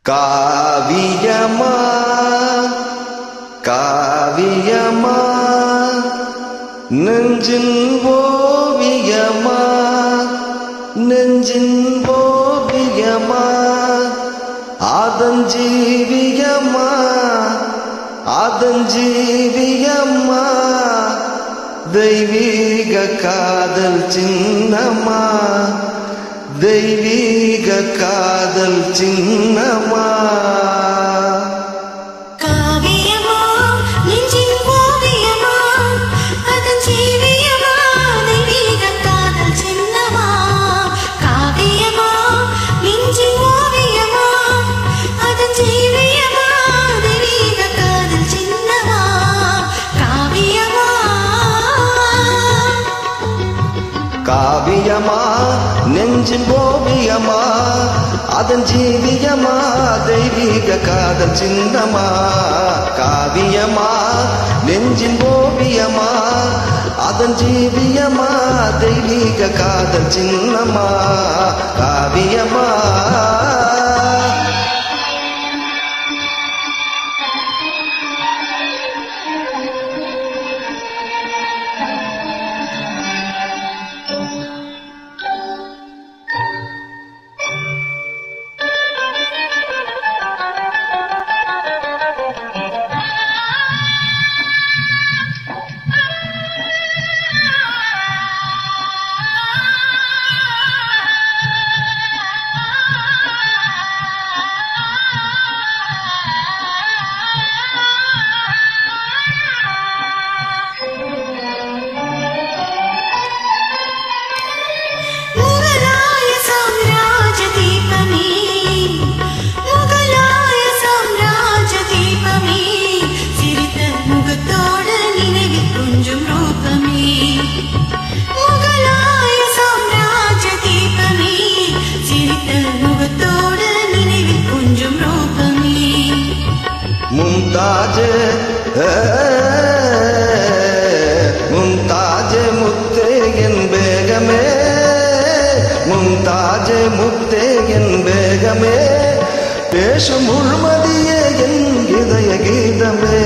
காவியமா காவியமா நெஞ்சின் ஓவியமா நெஞ்சின் ஓவியமா ஆதஞ்சீவியமா ஆதஞ்சீவியமா தெய்வீக காதல் சின்னமா தெய்வீக காதல் சின்னமா காவியமா நெஞ்சின் ஓவியமா அதன் ஜீவியமா தெய்வீக காதல் சின்னமா காவியமா நெஞ்சின் ஓவியமா அதன் ஜீவியமா தெய்வீக காதல் சின்னமா காவியமா காவியமா நெஞ்சின் ஓவியமா அதன் ஜீவியமா தெய்வீக காதல் சின்னமா காவியமா நெஞ்சின் ஓவியமா அதன் ஜீவியமா தெய்வீக காதல் சின்னமா காவியமா மும்தாஜே மும்தாஜே முத்தே என் பேகமே மும்தாஜே முத்தே என் பேகமே பேசும் முழுமதியே என் இதய கீதமே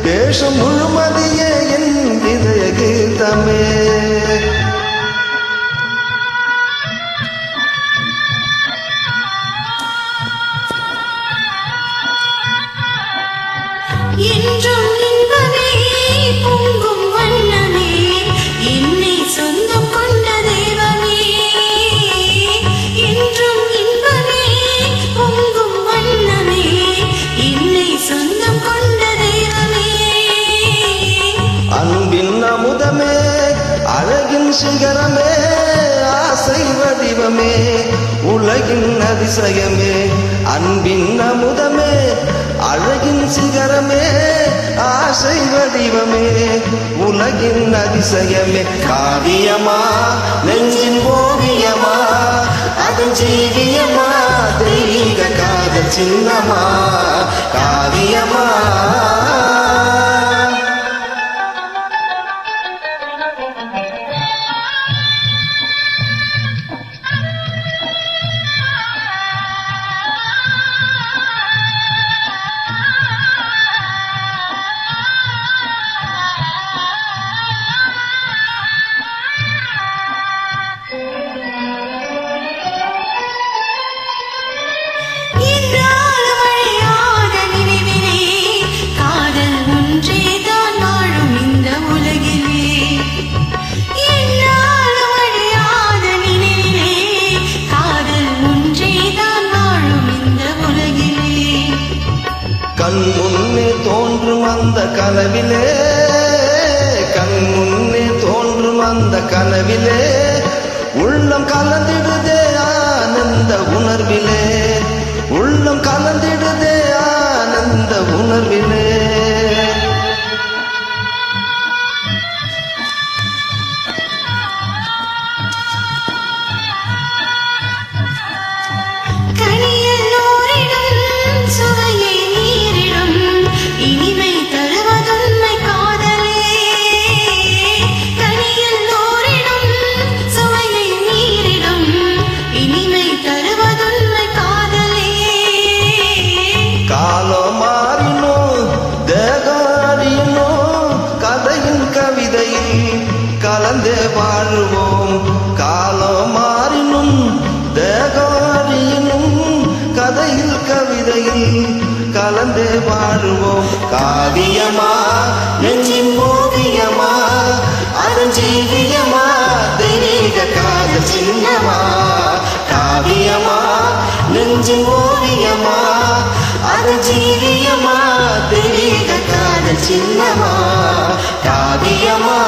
பேசும் முழுமதியே என் இதய கீதமே என்றும் இன்பமே பொங்கும் வண்ணமே என்னை சொந்தம் கொண்ட தெய்வமே என்றும் இன்பமே பொங்கும் வண்ணமே என்னை சொந்தம் கொண்ட தெய்வமே அன்பின் அமுதமே அழகின் சிகரமே ஆசை வடிவமே உலகின் அதிசயமே அன்பின் அமுதமே அழகின் சிகரமே ஆசை வடிவமே உலகின் அதிசயமே காவியமா நெஞ்சின் ஓவியமா அதன் ஜீவியமா தெய்வீக காதல் சின்னமா காவியமா கண் முன்னே தோன்றும் அந்த கனவிலே கண் முன்னே தோன்றும் அந்த கனவிலே உள்ளம் கலந்திடுதே ஆனந்த உணர்விலே உள்ளம் கலந்திடுதே ஆனந்த உணர்விலே இனிமை தருவதுண்மை காதலே கனியில் நூறிடும் சுவையை நீரிடும் இனிமை தருவதுண்மை கலந்தே வாழுவோம். காலம் மாறினும் தேகாரியினும் கதையில் கவிதையில் கலந்தே வாழுவோம். காவியமா நெஞ்சின் ஓவியமா அருஞ்சீவியமா தெய்வீக காதல் சின்னமா. காவியமா நெஞ்சின் ஓவியமா அருஞ்சீவியமா தெய்வீக காதல் சின்னமா. காவியமா